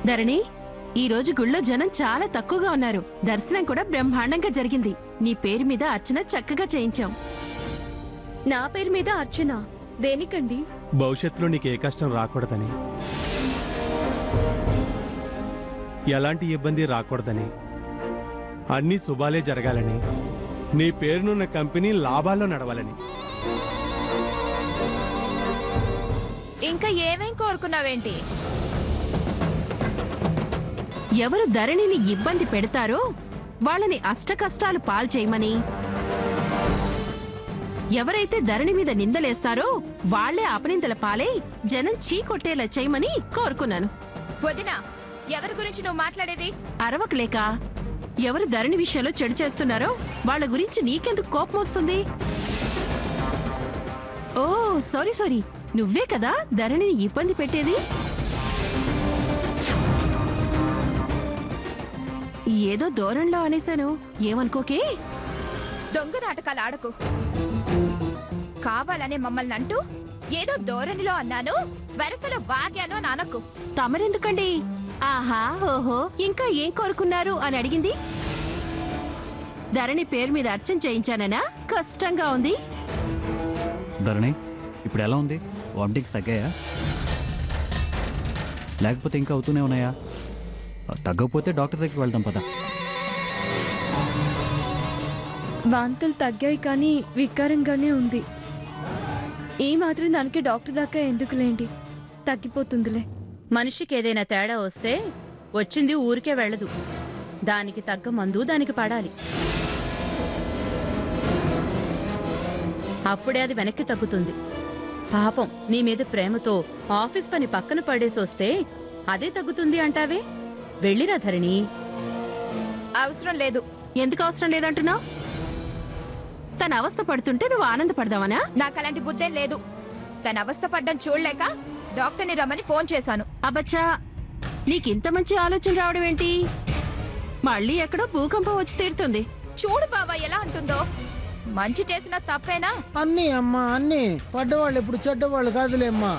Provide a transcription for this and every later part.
ధరణి, ఈ రోజు గుళ్ళో జనం చాలా తక్కువగా ఉన్నారు. దర్శనం కూడా బ్రహ్మాండంగా జరిగింది. నీ పేరు మీద అర్చన చక్కగా చేయించాం. నా పేరు మీద అర్చన దేనికండి? భవిష్యత్తులో నీకు ఏ కష్టం రాకూడదని, ఎలాంటి ఇబ్బంది రాకూడదని, అన్ని శుభాలే జరగాలని, నీ పేరునున్న కంపెనీ లాభాల్లో నడవాలని. ఇంకా ఏమేం కోరుకున్నావేంటి? ఎవరు ధరణిని ఇబ్బంది పెడతారో వాళ్ళని అష్టకష్టాలు పాల్చేయమని, ఎవరైతే ధరణి మీద నిందలేస్తారో వాళ్లే అపనిందల పాలై జనం చీకొట్టేలా చేయమని కోరుకున్నాను. వదినా, ఎవరి గురించి నువ్వు మాట్లాడేది? అరవకలేక, ఎవరు ధరణి విషయంలో చెడు చేస్తున్నారో వాళ్ళ గురించి నీకెందుకు కోపం వస్తుంది? ఓ సారీ, నువ్వే కదా ధరణిని ఇబ్బంది పెట్టేది. ఏదో దూరంలో అనేశాను, ఏమనుకోకే. దొంగ నాటకాలు ఆడకు. కావాలనే మమ్మల్ని అంటూ ఏదో ధోరణిలో అన్నాను, వరసలో వాగాను నానకు. తమరెందుకండి ఆహా ఓహో ఇంకా ఏం కోరుకున్నారు అని అడిగింది? ధరణి పేరు మీద అర్చన చేయించాననా? కష్టంగా ఉంది. ధరణి, ఇప్పుడు ఎలా ఉంది? వామిటింగ్స్ తగ్గాయా లేకపోతే ఇంకా అవుతూనే ఉన్నాయా? తగ్గకపోతే డాక్టర్ దగ్గరికి వెళ్దాం పద. వాంతులు తగ్గాయి కానీ వికారంగానే ఉంది. ఈ మాత్రం దానికి డాక్టర్ దాకా ఎందుకులేండి, తగ్గిపోతుందిలే. మనిషికి ఏదైనా తేడా వస్తే వచ్చింది ఊరికే వెళ్ళదు. దానికి తగ్గ మందు దానికి పడాలి. అప్పుడే అది వెనక్కి తగ్గుతుంది. పాపం నీ మీద ప్రేమతో ఆఫీస్ పని పక్కన పడేసి వస్తే అదే తగ్గుతుంది అంటావే? వెళ్ళిరా ధరణి. అవసరం లేదు. ఎందుకు అవసరం లేదంటున్నావు? తన అవస్థ పడుతుంటే నువ్వు ఆనందపడదావనా? నాకు అలాంటి బుద్ధేం లేదు. తన అవస్థ పడ్డం చూడలేక డాక్టర్ని రమ్మని ఫోన్ చేశాను. అబ్బచ్చా, నీకింత మంచి ఆలోచన రావడం ఏంటి? మళ్ళీ ఎక్కడో భూకంపం వచ్చి తీరుతుంది. చూడు బావా ఎలా అంటుందో. మంచి చేసిన తప్పేనా? అన్నీ అమ్మా అన్నీ. పడ్డవాళ్ళు ఇప్పుడు చెడ్డవాళ్ళు కాదులే అమ్మా.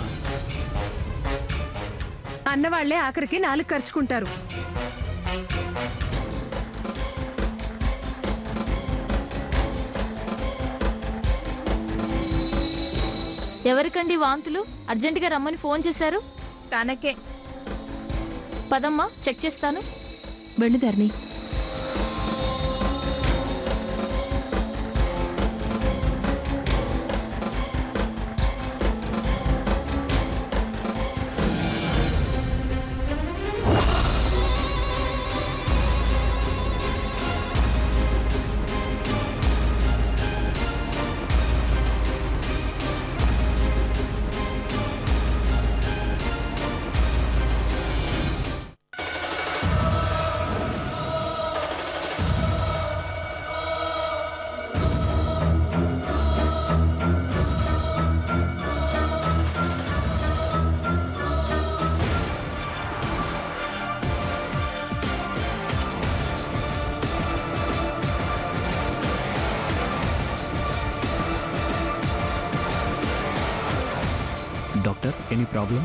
అన్నవాళ్లే ఆఖరికి నాలుగు ఖర్చుకుంటారు. ఎవరికండి వాంతులు? అర్జెంటుగా రమ్మని ఫోన్ చేశారు. తనకే. పదమ్మా, చెక్ చేస్తాను. వెళ్ళు ధరణి. Doctor, any problem?